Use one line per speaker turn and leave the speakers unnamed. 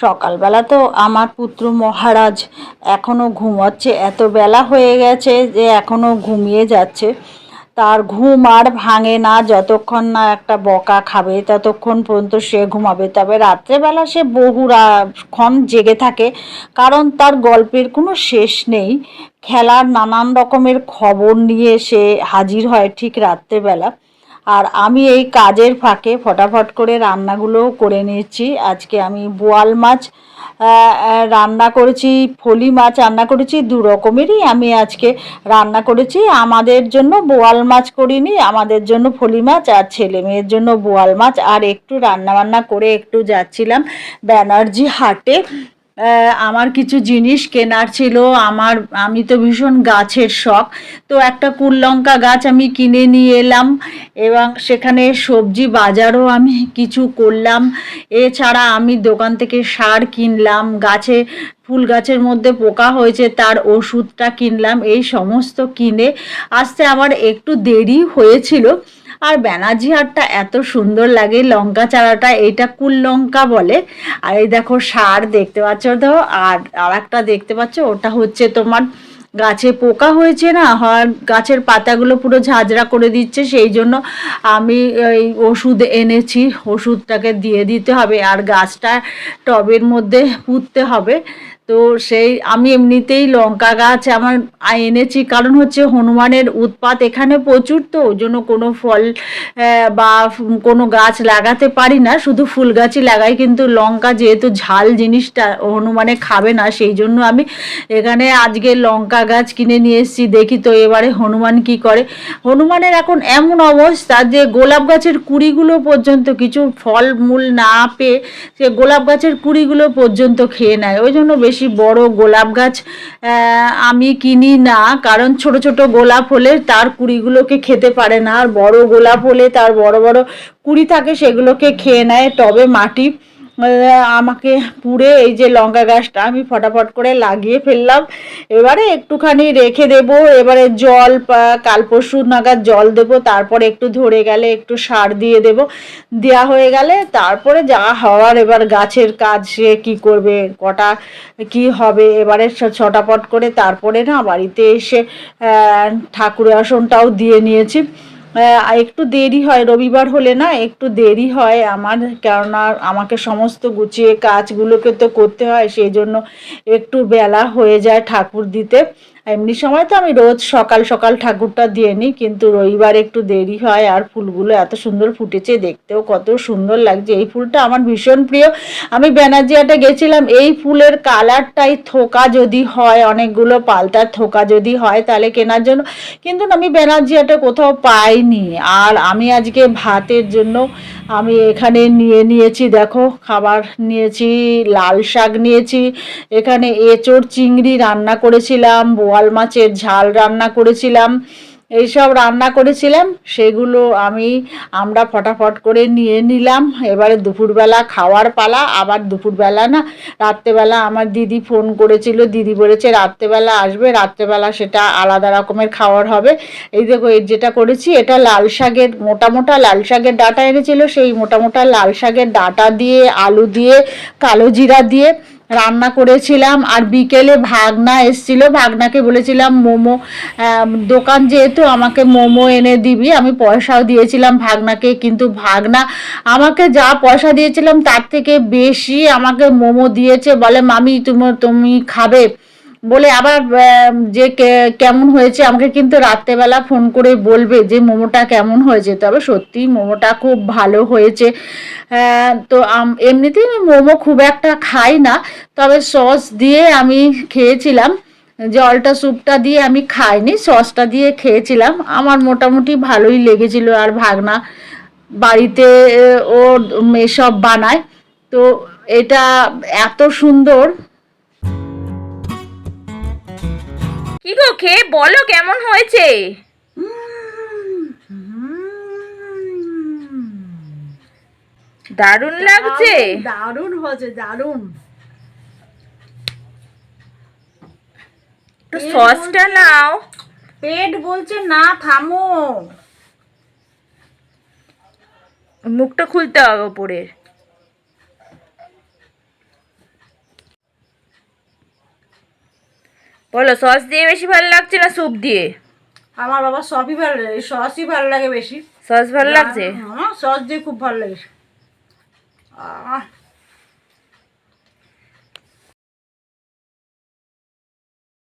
সকালবেলা তো আমার পুত্র মহারাজ এখনও ঘুমাচ্ছে, এত বেলা হয়ে গেছে যে এখনও ঘুমিয়ে যাচ্ছে। তার ঘুম আর ভাঙে না, যতক্ষণ না একটা বকা খাবে ততক্ষণ পর্যন্ত সে ঘুমাবে। তবে রাত্রেবেলা সে ক্ষণ জেগে থাকে, কারণ তার গল্পের কোনো শেষ নেই। খেলার নানান রকমের খবর নিয়ে সে হাজির হয় ঠিক রাত্রেবেলা। আর আমি এই কাজের ফাঁকে ফটাফট করে রান্নাগুলোও করে নিয়েছি। আজকে আমি বোয়াল মাছ রান্না করেছি, ফলি মাছ রান্না করেছি, দু রকমেরই আমি আজকে রান্না করেছি। আমাদের জন্য বোয়াল মাছ করিনি, আমাদের জন্য ফলি মাছ, আর ছেলে মেয়ের জন্য বোয়াল মাছ। আর একটু রান্না বান্না করে একটু যাচ্ছিলাম ব্যানার্জি হাটে। আমার কিছু জিনিস কেনার ছিল। আমি তো ভীষণ গাছের শখ, তো একটা কুললঙ্কা গাছ আমি কিনে নিয়ে এলাম, এবং সেখানে সবজি বাজারও আমি কিছু করলাম। এছাড়া আমি দোকান থেকে সার কিনলাম, ফুল গাছের মধ্যে পোকা হয়েছে তার ওষুধটা কিনলাম। এই সমস্ত কিনে আসতে আমার একটু দেরি হয়েছিল। আর ব্যানার্জি হাটটা এত সুন্দর লাগে, লঙ্কা চারাটা এইটা কুল লঙ্কা বলে। আর এই দেখো সার দেখতে পাচ্ছ তো, আর একটা দেখতে পাচ্ছ ওটা হচ্ছে তোমার গাছে পোকা হয়েছে না, হয় গাছের পাতাগুলো পুরো ঝাঁঝরা করে দিচ্ছে, সেই জন্য আমি এই ওষুধ এনেছি। ওষুধটাকে দিয়ে দিতে হবে আর গাছটা টবের মধ্যে পুঁততে হবে। তো আমি এমনিতেই লঙ্কা গাছ আমার এনেছি, কারণ হচ্ছে হনুমানের উৎপাত এখানে প্রচুর, তো ওই জন্য কোনো ফল বা কোনো গাছ লাগাতে পারি না, শুধু ফুল গাছই লাগাই। কিন্তু লঙ্কা যেহেতু ঝাল জিনিসটা হনুমানে খাবে না, সেই জন্য আমি এখানে আজকে লঙ্কা গাছ কিনে নিয়ে এসেছি। দেখি তো এবারে হনুমান কি করে। হনুমানের এখন এমন অবস্থা যে গোলাপ গাছের কুড়িগুলো পর্যন্ত, কিছু ফল মূল না পেয়ে সে গোলাপ গাছের কুড়িগুলো পর্যন্ত খেয়ে নেয়। ওই জন্য বেশি বড় গোলাপ গাছ আমি কিনি না, কারণ ছোট ছোট গোলাপ হলে তার কুড়িগুলোকে খেতে পারে না, আর বড় গোলাপ হলে তার বড় বড় কুড়ি থাকে সেগুলোকে খেয়ে নেয়। টবে মাটি আমাকে পুড়ে এই যে লঙ্কা গাছটা আমি ফটাফট করে লাগিয়ে ফেললাম। এবারে একটুখানি রেখে দেব, এবারে জল কাল পরশু নাগাদ জল দেব, তারপরে একটু ধরে গেলে একটু সার দিয়ে দেব। দেওয়া হয়ে গেলে তারপরে যা হওয়ার, এবার গাছের কাজ সে কী করবে, কটা কি হবে। এবারে ছটাপট করে তারপরে না বাড়িতে এসে ঠাকুরের আসনটাও দিয়ে নিয়েছি। একটু দেরি হয়, রবিবার হলে না একটু দেরি হয় আমার, কেননা আমাকে সমস্ত গুছিয়ে কাজগুলোকে তো করতে হয়, সেই জন্য একটু বেলা হয়ে যায় ঠাকুর দিতে। এমনি সময় তো আমি রোজ সকাল সকাল ঠাকুরটা দিয়ে নিই, কিন্তু রবিবার একটু দেরি হয়। আর ফুলগুলো এত সুন্দর ফুটেছে, দেখতেও কত সুন্দর লাগছে। এই ফুলটা আমার ভীষণ প্রিয়। আমি ব্যানার্জি হাটে গেছিলাম, এই ফুলের কালারটাই থোকা যদি হয়, অনেকগুলো পাল্টার থোকা যদি হয় তাহলে কেনার জন্য, কিন্তু আমি ব্যানার্জি হাটে কোথাও পাইনি। আর আমি আজকে ভাতের জন্য আমি এখানে নিয়েছি, দেখো খাবার নিয়েছি, লাল শাক নিয়েছি, এখানে এঁচোড় চিংড়ি রান্না করেছিলাম, বোয়াল মাছের ঝাল রান্না করেছিলাম, এইসব রান্না করেছিলাম। সেগুলো আমরা ফটাফট করে নিয়ে নিলাম। এবারে দুপুরবেলা খাওয়ার পালা। আবার দুপুরবেলা না, রাত্রেবেলা আমার দিদি ফোন করেছিল, দিদি বলেছে রাত্রেবেলা আসবে, রাত্রেবেলা সেটা আলাদা রকমের খাওয়ার হবে। এই দেখো যেটা করেছি, এটা লাল শাকের মোটা মোটা লাল শাকের ডাঁটা এনেছিল, সেই মোটা মোটা লাল শাকের ডাঁটা দিয়ে আলু দিয়ে কালো জিরা দিয়ে রান্না করেছিলাম। আর বিকেলে ভাগনা এসছিল, ভাগনাকে বলেছিলাম মোমো, দোকান যেহেতু আমাকে মোমো এনে দিবি, আমি পয়সাও দিয়েছিলাম ভাগনাকে, কিন্তু ভাগনা আমাকে যা পয়সা দিয়েছিলাম তার থেকে বেশি আমাকে মোমো দিয়েছে। বলে মামি তুমি খাবে বলে, আবার যে কেমন হয়েছে আমাকে কিন্তু রাত্রেবেলা ফোন করে বলবে যে মোমোটা কেমন হয়েছে। তবে সত্যি মোমোটা খুব ভালো হয়েছে। তো এমনিতেই আমি মোমো খুব একটা খাই না, তবে সস দিয়ে আমি খেয়েছিলাম, জলটা স্যুপটা দিয়ে আমি খাইনি, সসটা দিয়ে খেয়েছিলাম, আমার মোটামুটি ভালোই লেগেছিল। আর ভাগনা বাড়িতে ও এসব বানায়, তো এটা এত সুন্দর।
কি গো, খেয়ে বলো কেমন হয়েছে। দারুণ লাগছে।
দারুণ হয়েছে, দারুণ।
একটু সসটা নাও।
পেট বলছে না, থামো।
মুখটা খুলতে হবে ওপরের। বলো সস দিয়ে বেশি ভালো লাগছে না স্যুপ দিয়ে?
আমার বাবা সবই ভালো লাগে, সসই ভালো লাগে বেশি।
সস ভালো লাগছে?
সস দিয়ে খুব ভালো লাগে। আহ